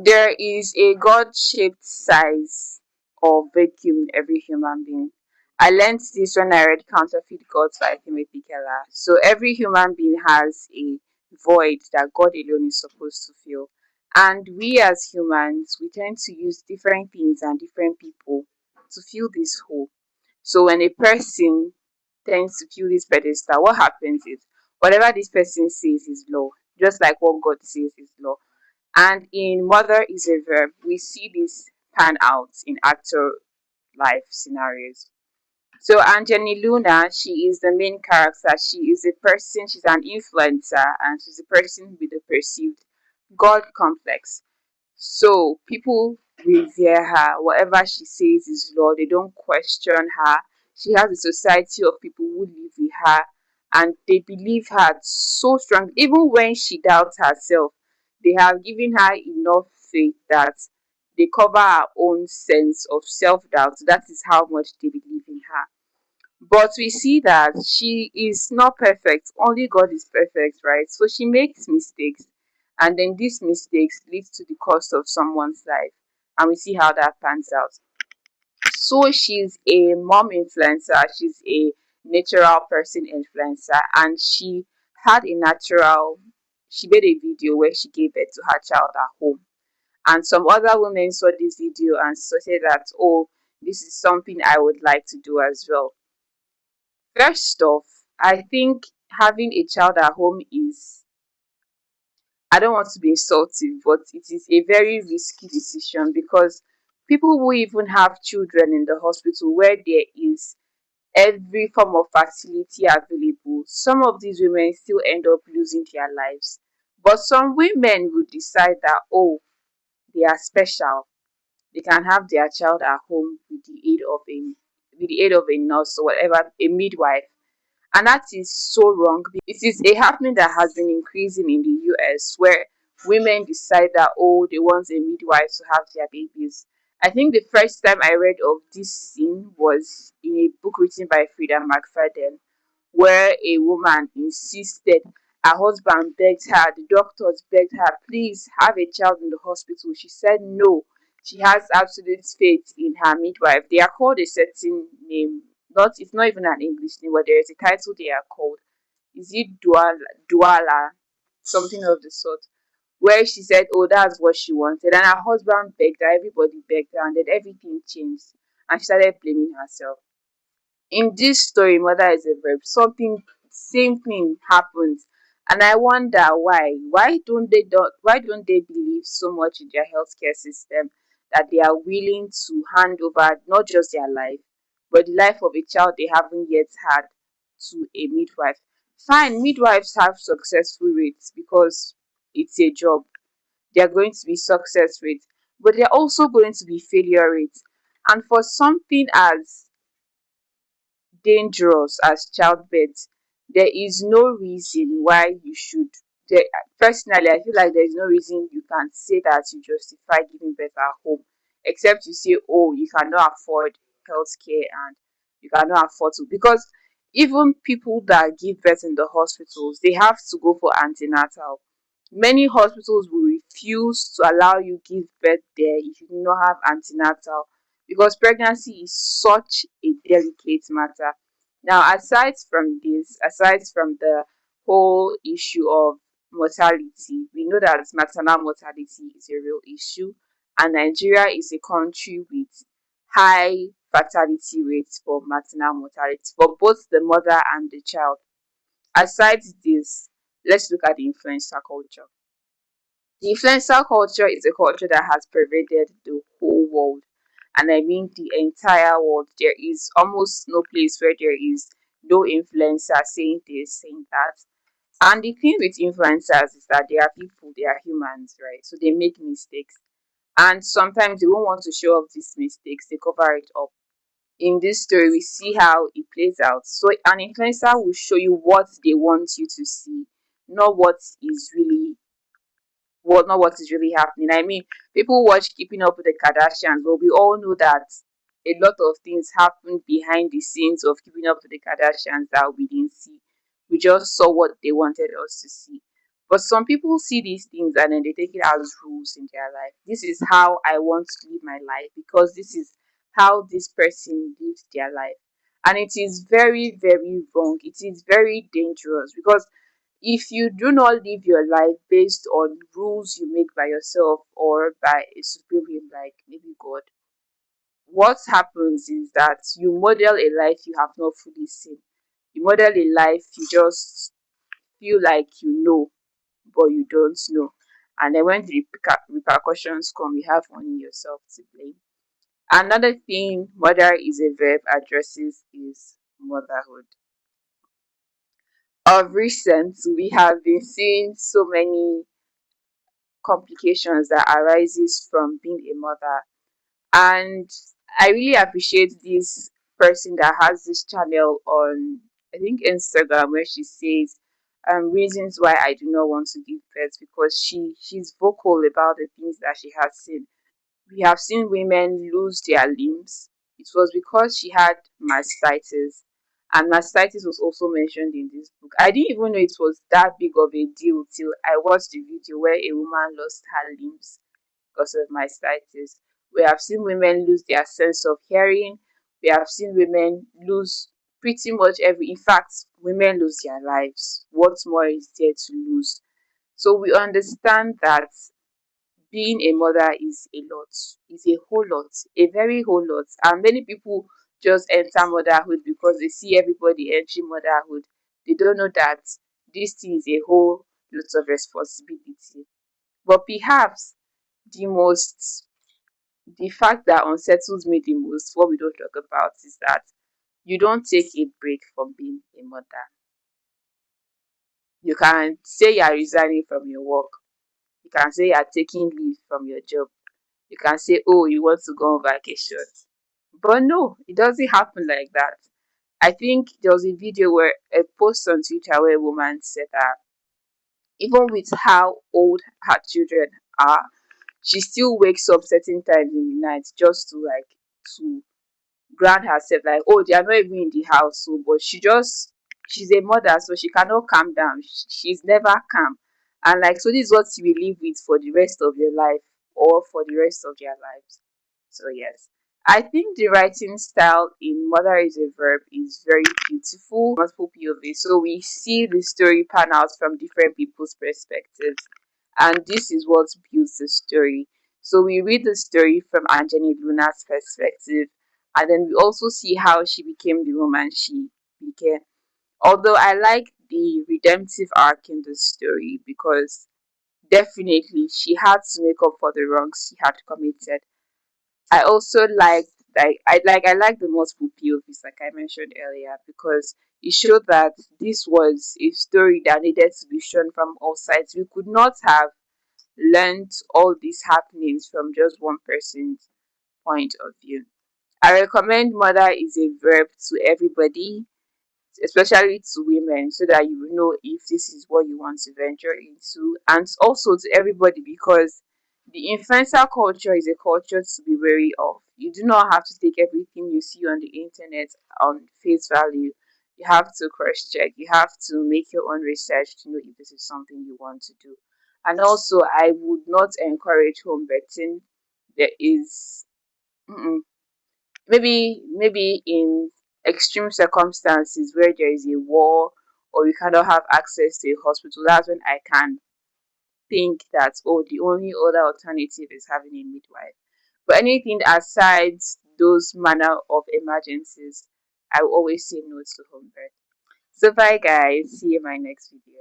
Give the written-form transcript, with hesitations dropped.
There is a God-shaped size of vacuum in every human being. I learned this when I read Counterfeit Gods by Timothy Keller. So every human being has a void that God alone is supposed to fill. And we as humans, we tend to use different things and different people to fill this hole. So when a person tends to fill this pedestal, what happens is whatever this person says is law, just like what God says is law. And in Mother is a Verb, we see this pan out in actor life scenarios. So Anjani Luna, she is the main character. She is a person, she's an influencer, and she's a person with a perceived God complex. So people revere her. Whatever she says is law. They don't question her. She has a society of people who live with her and they believe her so strong. Even when she doubts herself, they have given her enough faith that they cover her own sense of self doubt. That is how much they believe in her. But we see that she is not perfect. Only God is perfect, right? So she makes mistakes, and then these mistakes lead to the cost of someone's life. And we see how that pans out. So she's a mom influencer, she's a natural person influencer, and she made a video where she gave birth to her child at home. And some other women saw this video and said that, oh, this is something I would like to do as well. First off, I think having a child at home is, I don't want to be insulting, but it is a very risky decision because people who even have children in the hospital where there is every form of facility available, some of these women still end up losing their lives. But some women will decide that, oh, they are special. They can have their child at home with the aid of a nurse or whatever, a midwife, and that is so wrong. It is a happening that has been increasing in the US where women decide that, oh, they want a midwife to have their babies. I think the first time I read of this scene was in a book written by Frida McFadden, where a woman insisted, her husband begged her, the doctors begged her, please have a child in the hospital. She said no. She has absolute faith in her midwife. They are called a certain name. Not It's not even an English name, but there is a title they are called. Is it Duala? Something of the sort. Where she said, oh, that's what she wanted. And her husband begged her, everybody begged her, and then everything changed. And she started blaming herself. In this story, Mother is a Verb, something same thing happens, and I wonder why. Why don't they believe so much in their healthcare system that they are willing to hand over not just their life, but the life of a child they haven't yet had to a midwife? Fine, midwives have successful rates because it's a job. They are going to be success rates, but they're also going to be failure rates. And for something as dangerous as childbirth, there is no reason why you should. There, personally, I feel like there is no reason you can say that you justify giving birth at home, except you say, oh, you cannot afford healthcare and you cannot afford to. Because even people that give birth in the hospitals, they have to go for antenatal. Many hospitals will refuse to allow you give birth there if you do not have antenatal because pregnancy is such a delicate matter. Now, aside from the whole issue of mortality, we know that maternal mortality is a real issue, and Nigeria is a country with high fertility rates for maternal mortality for both the mother and the child. Aside this, let's look at the influencer culture. The influencer culture is a culture that has pervaded the whole world. And I mean the entire world. There is almost no place where there is no influencer saying this, saying that. And the thing with influencers is that they are people, they are humans, right? So they make mistakes. And sometimes they won't want to show off these mistakes, they cover it up. In this story, we see how it plays out. So an influencer will show you what they want you to see, not what is really not what is really happening. I mean, people watch Keeping Up with the Kardashians, but we all know that a lot of things happen behind the scenes of Keeping Up with the Kardashians that we didn't see. We just saw what they wanted us to see. But some people see these things and then they take it as rules in their life. This is how I want to live my life because this is how this person lives their life. And it is very, very wrong. It is very dangerous because if you do not live your life based on rules you make by yourself or by a supreme being like maybe God, what happens is that you model a life you have not fully seen. You model a life you just feel like you know, but you don't know. And then when the repercussions come, you have only yourself to blame. Another thing mother is a verb addresses is motherhood. Of recent, we have been seeing so many complications that arises from being a mother, and I really appreciate this person that has this channel on, I think, Instagram, where she says reasons why I do not want to give birth, because she's vocal about the things that she has seen. We have seen women lose their limbs. It was because she had mastitis, and mastitis was also mentioned in this book. I didn't even know it was that big of a deal till I watched the video where a woman lost her limbs because of mastitis. We have seen women lose their sense of hearing. We have seen women lose pretty much every, in fact, women lose their lives. What more is there to lose? So we understand that being a mother is a lot, is a whole lot, a very whole lot. And many people just enter motherhood because they see everybody entering motherhood. They don't know that this thing is a whole lot of responsibility. But perhaps the most the fact that unsettles me the most, what we don't talk about, is that you don't take a break from being a mother. You can say you're resigning from your work. You can say you're taking leave from your job. You can say, oh, you want to go on vacation. But no, it doesn't happen like that. I think there was a video where a post on Twitter where a woman said that even with how old her children are, she still wakes up certain times in the night just to to ground herself, like, oh, they are not even in the house, so but she's a mother, so she cannot calm down. She's never calm. And like, so this is what you will live with for the rest of your life or for the rest of their lives. So yes, I think the writing style in Mother is a Verb is very beautiful, multiple POV, so we see the story pan out from different people's perspectives, and this is what builds the story. So we read the story from Anjani Luna's perspective, and then we also see how she became the woman she became. Although I like the redemptive arc in the story because definitely she had to make up for the wrongs she had committed. I also like the multiple POVs like I mentioned earlier because it showed that this was a story that needed to be shown from all sides. We could not have learned all these happenings from just one person's point of view. I recommend Mother is a Verb to everybody, especially to women, so that you will know if this is what you want to venture into, and also to everybody because the influencer culture is a culture to be wary of. You do not have to take everything you see on the internet on face value. You have to cross check, you have to make your own research to know if this is something you want to do. And also, I would not encourage home betting. There is mm-mm, maybe in extreme circumstances where there is a war or you cannot have access to a hospital, that's when I can think that, oh, the only other alternative is having a midwife. But anything aside those manner of emergencies, I will always say no to home birth. So bye guys, see you in my next video.